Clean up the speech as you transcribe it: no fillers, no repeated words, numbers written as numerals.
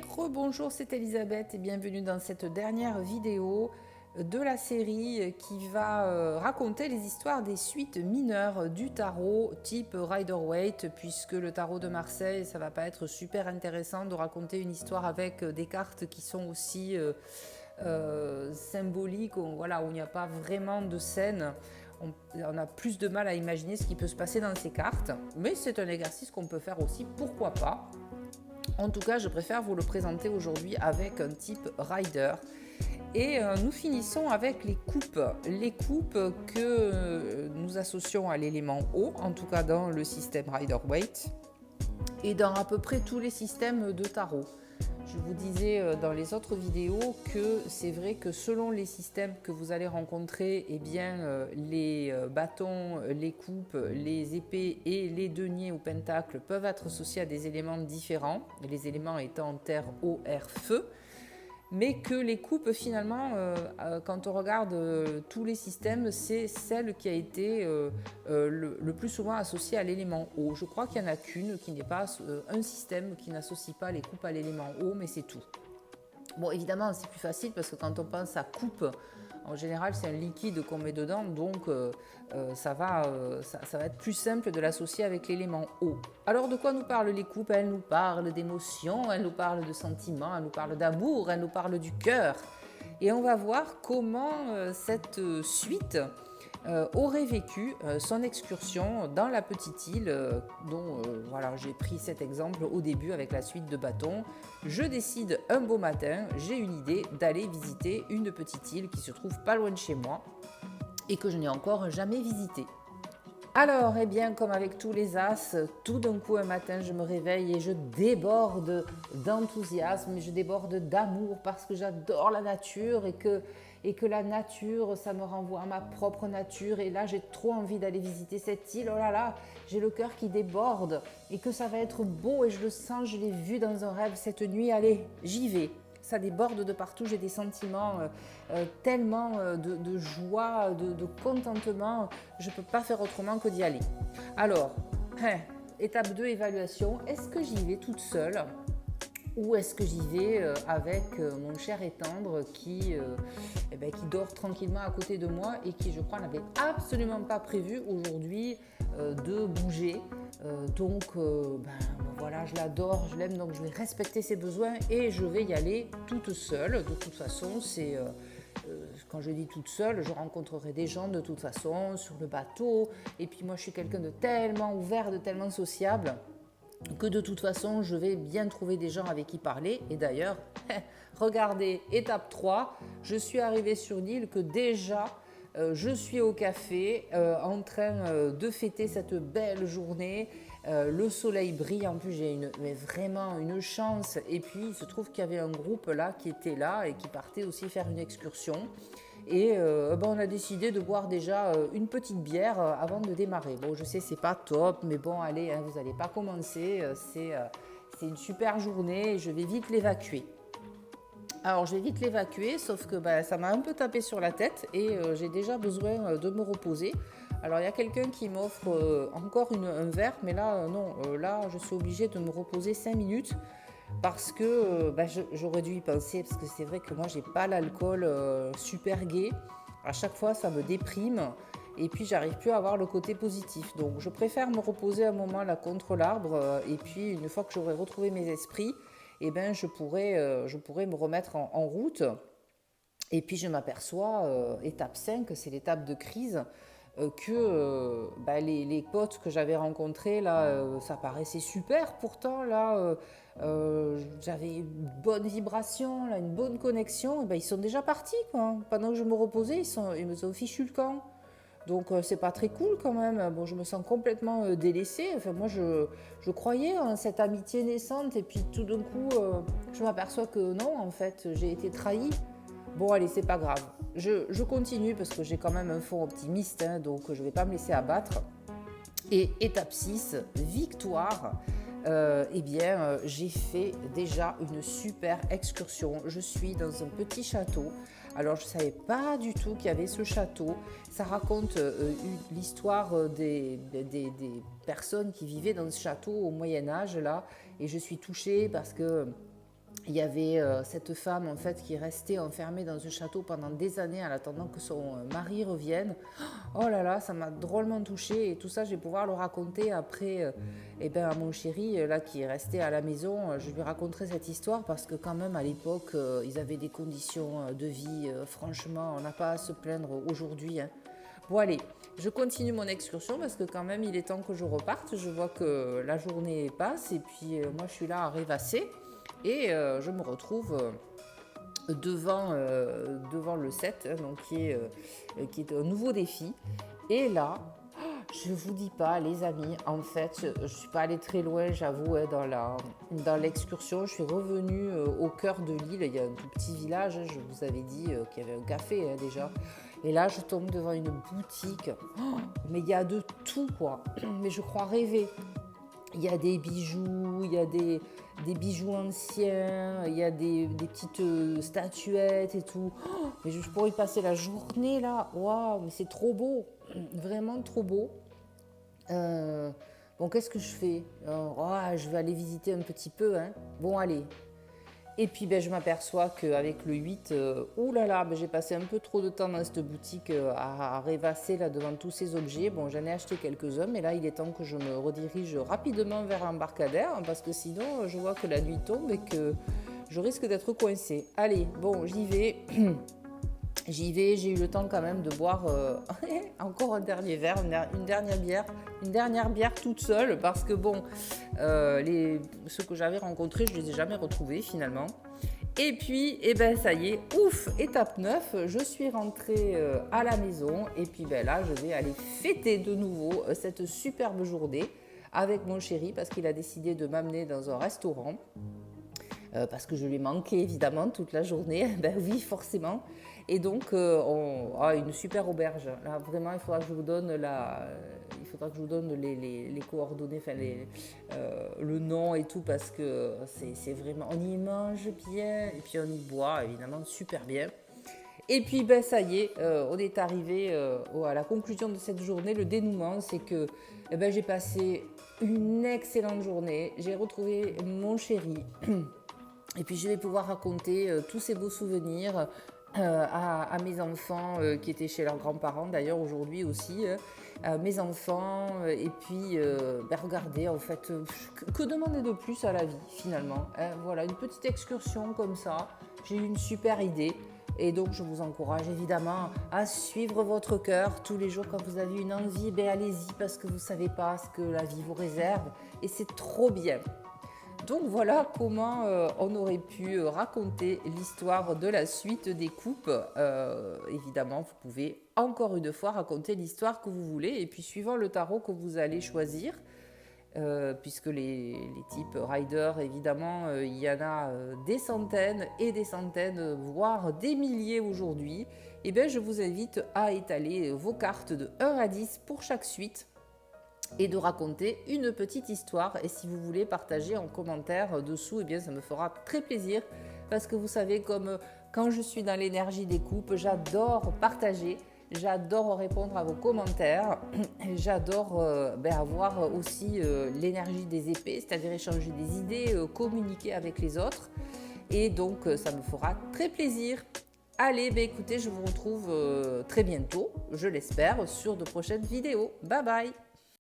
rebonjour, c'est Elisabeth et bienvenue dans cette dernière vidéo de la série qui va raconter les histoires des suites mineures du tarot type Rider-Waite, puisque le tarot de Marseille, ça va pas être super intéressant de raconter une histoire avec des cartes qui sont aussi symboliques, voilà, où il n'y a pas vraiment de scène. On a plus de mal à imaginer ce qui peut se passer dans ces cartes, mais c'est un exercice qu'on peut faire aussi, pourquoi pas. En tout cas, je préfère vous le présenter aujourd'hui avec un type Rider. Et nous finissons avec les coupes. Les coupes que nous associons à l'élément eau, en tout cas dans le système Rider-Waite, et dans à peu près tous les systèmes de tarot. Je vous disais dans les autres vidéos que c'est vrai que selon les systèmes que vous allez rencontrer, eh bien, les bâtons, les coupes, les épées et les deniers ou pentacles peuvent être associés à des éléments différents, les éléments étant terre, eau, air, feu. Mais que les coupes, finalement, quand on regarde tous les systèmes, c'est celle qui a été le plus souvent associée à l'élément eau. Je crois qu'il n'y en a qu'une, qui n'est pas un système qui n'associe pas les coupes à l'élément eau, mais c'est tout. Bon, évidemment, c'est plus facile parce que quand on pense à coupe, en général, c'est un liquide qu'on met dedans, donc ça va être plus simple de l'associer avec l'élément eau. Alors, de quoi nous parlent les coupes? Elles nous parlent d'émotions, elles nous parlent de sentiments, elles nous parlent d'amour, elles nous parlent du cœur. Et on va voir comment cette suite aurait vécu son excursion dans la petite île dont voilà, j'ai pris cet exemple au début avec la suite de bâtons. Je décide un beau matin, j'ai une idée d'aller visiter une petite île qui se trouve pas loin de chez moi et que je n'ai encore jamais visitée. Alors, eh bien, comme avec tous les as, tout d'un coup un matin je me réveille et je déborde d'enthousiasme, je déborde d'amour parce que j'adore la nature et que la nature, ça me renvoie à ma propre nature. Et là, j'ai trop envie d'aller visiter cette île. Oh là là, j'ai le cœur qui déborde et que ça va être beau et je le sens, je l'ai vu dans un rêve cette nuit. Allez, j'y vais. Ça déborde de partout, j'ai des sentiments tellement de joie, de contentement, je ne peux pas faire autrement que d'y aller. Alors, étape 2, évaluation. Est-ce que j'y vais toute seule ou est-ce que j'y vais avec mon cher et tendre qui dort tranquillement à côté de moi et qui, je crois, n'avait absolument pas prévu aujourd'hui de bouger. Donc, voilà, je l'adore, je l'aime, donc je vais respecter ses besoins et je vais y aller toute seule. De toute façon, c'est... quand je dis toute seule, je rencontrerai des gens de toute façon sur le bateau. Et puis moi, je suis quelqu'un de tellement ouvert, de tellement sociable que de toute façon, je vais bien trouver des gens avec qui parler. Et d'ailleurs, regardez, étape 3, je suis arrivée sur l'île que déjà, je suis au café en train de fêter cette belle journée. Le soleil brille, en plus j'ai vraiment une chance. Et puis il se trouve qu'il y avait un groupe là qui était là et qui partait aussi faire une excursion. Et on a décidé de boire déjà une petite bière avant de démarrer. Bon, je sais, c'est pas top, mais bon, allez, hein, vous n'allez pas commencer. C'est une super journée et je vais vite l'évacuer. Alors, je vais vite l'évacuer, sauf que ça m'a un peu tapé sur la tête et j'ai déjà besoin de me reposer. Alors, il y a quelqu'un qui m'offre encore un verre, mais là, non, là, je suis obligée de me reposer 5 minutes. Parce que j'aurais dû y penser, parce que c'est vrai que moi j'ai pas l'alcool super gai. À chaque fois ça me déprime et puis j'arrive plus à avoir le côté positif. Donc je préfère me reposer un moment là contre l'arbre et puis une fois que j'aurai retrouvé mes esprits, je pourrai me remettre en route. Et puis je m'aperçois, étape 5, c'est l'étape de crise, que les potes que j'avais rencontrés là, ça paraissait super pourtant là, j'avais une bonne vibration, là, une bonne connexion, et ils sont déjà partis quoi. Pendant que je me reposais, ils me ont fichu le camp. Donc c'est pas très cool quand même. Bon, je me sens complètement délaissée. Enfin moi je croyais en cette amitié naissante et puis tout d'un coup je m'aperçois que non, en fait j'ai été trahie. Bon allez, c'est pas grave. Je continue parce que j'ai quand même un fond optimiste, hein, donc je vais pas me laisser abattre. Et étape 6, victoire. J'ai fait déjà une super excursion. Je suis dans un petit château. Alors je ne savais pas du tout qu'il y avait ce château. Ça raconte l'histoire des personnes qui vivaient dans ce château au Moyen-Âge là. Et je suis touchée parce que il y avait cette femme en fait qui restait enfermée dans ce château pendant des années en attendant que son mari revienne. Oh là là, ça m'a drôlement touchée et tout ça, je vais pouvoir le raconter après à mon chéri là qui est resté à la maison. Je lui raconterai cette histoire parce que quand même à l'époque, ils avaient des conditions de vie. Franchement, on n'a pas à se plaindre aujourd'hui, hein. Bon allez, je continue mon excursion parce que quand même il est temps que je reparte. Je vois que la journée passe et puis moi je suis là à rêvasser. Et je me retrouve devant le set, hein, donc qui est un nouveau défi. Et là, je vous dis pas, les amis, en fait, je suis pas allée très loin, j'avoue, hein, dans l'excursion. Je suis revenue au cœur de l'île. Il y a un tout petit village, hein, je vous avais dit qu'il y avait un café hein, déjà. Et là, je tombe devant une boutique. Oh, mais il y a de tout, quoi. Mais je crois rêver. Il y a des bijoux, il y a des bijoux anciens, il y a des petites statuettes et tout. Oh, mais je pourrais y passer la journée là. Waouh, mais c'est trop beau. Vraiment trop beau. Bon, qu'est-ce que je fais? Je vais aller visiter un petit peu, hein. Bon, allez. Et puis je m'aperçois qu'avec le 8, j'ai passé un peu trop de temps dans cette boutique à rêvasser là, devant tous ces objets. Bon, j'en ai acheté quelques-uns, mais là, il est temps que je me redirige rapidement vers l'embarcadère parce que sinon, je vois que la nuit tombe et que je risque d'être coincée. Allez, bon, j'y vais. J'y vais, j'ai eu le temps quand même de boire encore un dernier verre, une dernière bière toute seule parce que bon, ceux que j'avais rencontrés, je ne les ai jamais retrouvés finalement. Et puis, ça y est, ouf, étape 9, je suis rentrée à la maison et puis là, je vais aller fêter de nouveau cette superbe journée avec mon chéri parce qu'il a décidé de m'amener dans un restaurant. Parce que je lui ai manqué évidemment toute la journée, oui forcément. Et donc une super auberge. Là vraiment il faudra que je vous donne les coordonnées, enfin le nom et tout parce que c'est vraiment, on y mange bien et puis on y boit évidemment super bien. Et puis ça y est, on est arrivé à la conclusion de cette journée. Le dénouement, c'est que j'ai passé une excellente journée. J'ai retrouvé mon chéri. Et puis je vais pouvoir raconter tous ces beaux souvenirs à mes enfants qui étaient chez leurs grands-parents d'ailleurs aujourd'hui aussi, mes enfants. Et puis regardez en fait, que demander de plus à la vie finalement, hein. Voilà, une petite excursion comme ça, j'ai eu une super idée. Et donc je vous encourage évidemment à suivre votre cœur tous les jours quand vous avez une envie, allez-y parce que vous ne savez pas ce que la vie vous réserve et c'est trop bien. Donc voilà comment on aurait pu raconter l'histoire de la suite des coupes. Évidemment, vous pouvez encore une fois raconter l'histoire que vous voulez et puis suivant le tarot que vous allez choisir, puisque les types Rider, évidemment, il y en a des centaines et des centaines, voire des milliers aujourd'hui. Je vous invite à étaler vos cartes de 1 à 10 pour chaque suite et de raconter une petite histoire. Et si vous voulez partager en commentaire dessous, ça me fera très plaisir parce que vous savez, comme quand je suis dans l'énergie des coupes, j'adore partager, j'adore répondre à vos commentaires, j'adore avoir aussi l'énergie des épées, c'est-à-dire échanger des idées, communiquer avec les autres. Et donc ça me fera très plaisir. Allez, écoutez, je vous retrouve très bientôt, je l'espère, sur de prochaines vidéos. Bye bye!